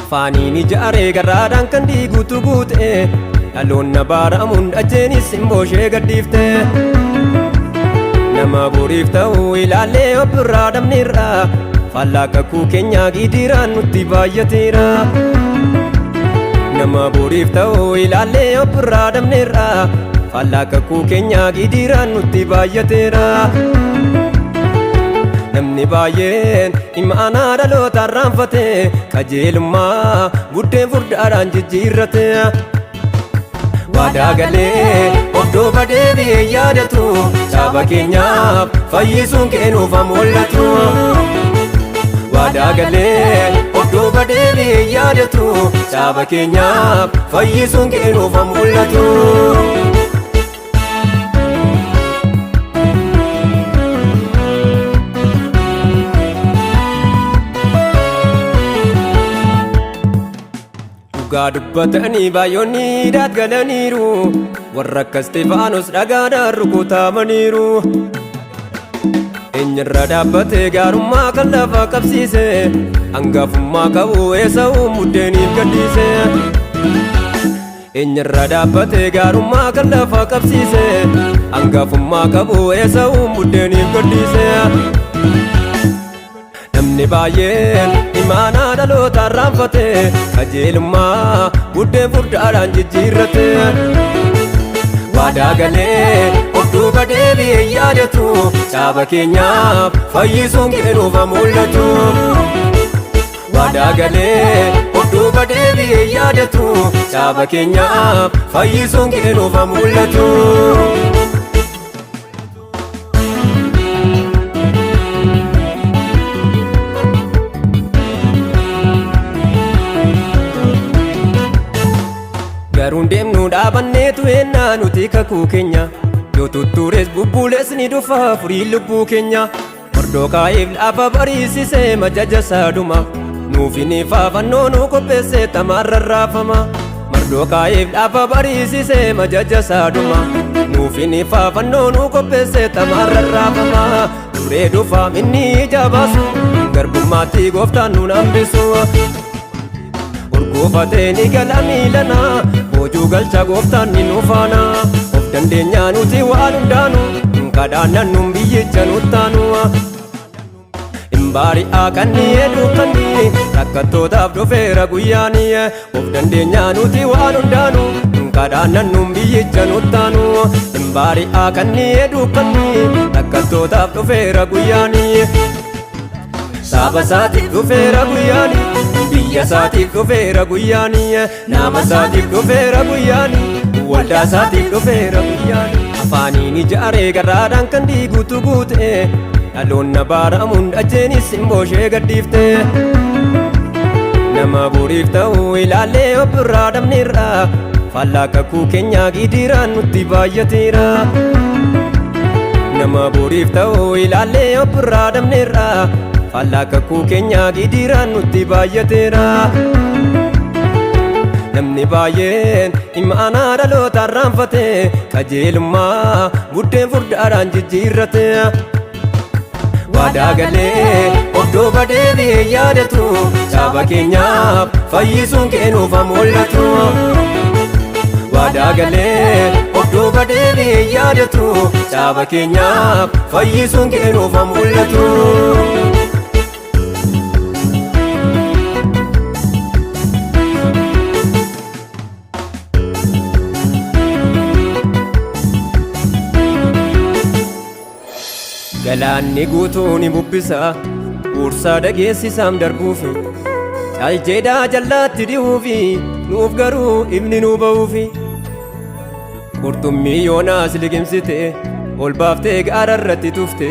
Afaaniin ijaaree garraadhaan kan diiguutu guute dhaloonna baaramuun dhajjeenis himbooshee gadhiifte nama boriif ta'uu ilaallee obbirraa dhabneerra faallaa kakuu keenyaa gidiraan nutti baay'ateera nama boriif ta'uu ilaallee obbirraa dhabneerra faallaa kakuu keenyaa gidiraan nutti baay'ateera namni baay'een imaanaa dhalootaan raanfate qajeelummaa buddeen furdaadhaan jijjiirrate waadaa galee obdooba deebi'ee yaadatu saba keenyaaf fayyisuun keenuuf mul'atu waadaa galee obdooba deebi'ee yaadatu saba keenyaaf fayyisuun keenuuf mul'atu dhugaa dubbatanii baay'oonni daatgalaniiru warra akka Istifaanos dhagaadhaan rukutamaniiru eenyarra dhaabbatee gaarummaa kan lafa qabsiise hangafummaa qabu Esaawun buddeeniif gadhiise eenyarra dhaabbatee gaarummaa kan lafa qabsiise hangafummaa qabu Esaawun buddeeniif gadhiise namni baay'een imaanaa dhalootaan raanfate qajeelummaa buddeen furdaadhaan jijjiirrate waadaa galee obduuba deebi'ee yaadatu saba keenyaaf fayyisuun keenuuf mul'atu waadaa galee obduuba deebi'ee yaadatu saba keenyaaf fayyisuun keenuuf mul'atu garuun deemnu dhaabanneetu ennaa nuti kakuu keenya yoo tuttuures bubbulees ni dhufa furii lubbuu keenya hordookaa'eef lafa bariisisee majaja saaduma nuufin faafannoo nu qopheesse tamaarra raafama mardookaa'eef lafa bariisisee majaja saaduma nuufin faafannoo nu qopheesse tamaarra raafama duree dhufa minni jabaasu garbummaatti gooftaan nun hambisu urguufatee ni gala miilana boojuu galcha gooftaan ni nufaana of dandeenyaa nuti waan hundaanu kadhaannannuun biyyicha nuttaanu imbaari'aa kanni hedduukanni rakkattootaaf dhufeera guyyaani of dandeenyaa nuti waan hundaanu kadhaannannuun biyyicha nuttaanu imbaari'aa kanni hedduukanni rakkattootaaf dhufeera guyyaani saba isaatiif dhufeera guyyaani biyya isaatiif dhufeera guyyaani nama isaatiif dhufeera guyyaani waldaa isaatiif dhufeera guyyaani afaaniin ijaaree garraadhaan kan diiguutu guute dhaloonna baaramuun dhajjeenis himbooshee gadhiifte nama boriif ta'uu ilaallee obbirraa dhabneerra faallaa kakuu keenyaa gidiraan nutti baay'ateera nama boriif ta'uu ilaallee obbirraa dhabneerra faallaa kakuu keenyaa gidiraan nutti baay'ateera namni baay'een imaanaa dhalootaan raanfate qajeelummaa buddeen furdaadhaan jijjiirrate waadaa galee obdooba deebi'ee yaadatu saba keenyaaf fayyisuun keenuuf mul'atu waadaa galee obdooba deebi'ee yaadatu saba keenyaaf fayyisuun keenuuf mul'atu galaanni guutuun ni bubbisa uursaa dhageessisaam darbuufi caaljeedhaa jallaatti dhi'uufi nuuf garuu ifni nuu ba'uufi qurxummii yoonaas liqimsite ol baaftee gaara irratti tufte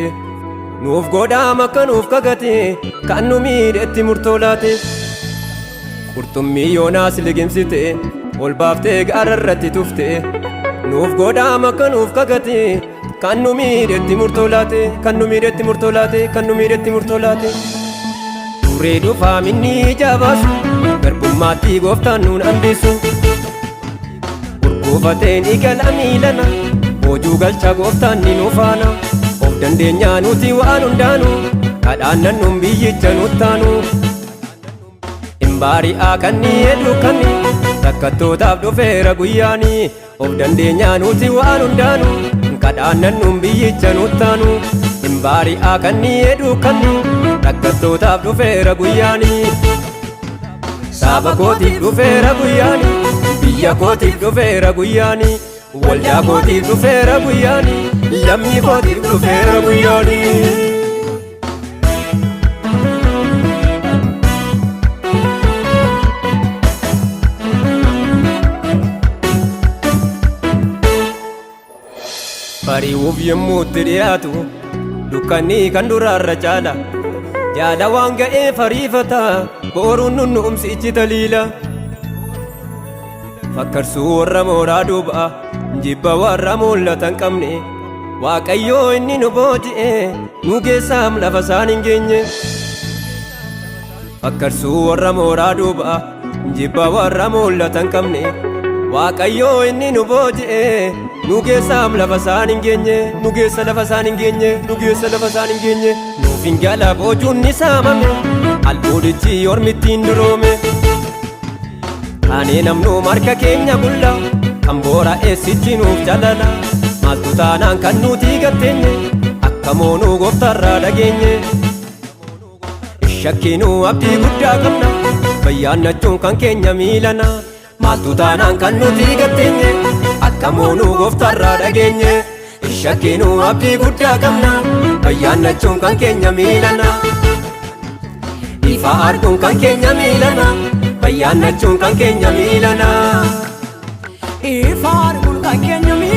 nuuf godhaam akka nuuf kakate kan nu miidhetti murtoo laate qurxummii yoonaas liqimsite ol baaftee gaara irratti tufte nuuf godhaam akka nuuf kakate kan nu miidhetti murtoo laate kan nu miidhetti murtoo laate kan nu miidhetti murtoo laate duree dhufaa minni jabaasu garbummaatti gooftaan nun hambisu urguufatee ni gala miilana boojuu galcha gooftaan ni nufaana of dandeenyaa nuti waan hundaanu kadhaannannuun biyyicha nuttaanu Baari'aa kannii dukkanni rakkattootaaf dhufeera guyyaanii of dandeenyaa nuti waan hundaanu kadhaannannuun biyyicha nuttaanu baari'aa kannii dukkanni rakkattootaaf dhufeera guyyaanii saaba kootiif dhufeera guyyaanii biyya kootiif dhufeera guyyaanii waldaa kootiif dhufeera guyyaanii lammii kootiif dhufeera guyyaanii. Bari'uuf yemmuutti dhiyaatu dukkanni kan duraarra caala jaala waan ga'ee fariifata booruun nunnu'umsichi taliila fakkarsuu warra mooraa duuba'a jibba warra mul'atan qabne Waaqayyoo inni nu booji'e nu geessaam lafa isaan hin geenye fakkarsuu warra mooraa duuba'a jibba warra mul'atan qabne Waaqayyoo inni nu booji'e nu geessaam lafa isaan hin geenye nu geessa lafa isaan hin geenye nu geessa lafa isaan hin geenye nuuf hin gala boojuun ni saamame albuudichi ormittiin duroome taanee namnu marka keenya bulla kan boora eessichi nuuf jalala maaltu taanaan kan nuti gatteenye akka moonuu gooftarraa dhageenye shakkiinuu abdii guddaa qabna bayyaannachuun kan keenya miilana maaltu taanaan kan nuti gatteenye akka moonuu gooftarraa dhageenye shakkiinuu abdii guddaa qabna bayyaannachuun kan keenya miilana ifa arguun kan keenya miilana bayyaannachuun kan keenya miilana ifa arguun kan keenya miilana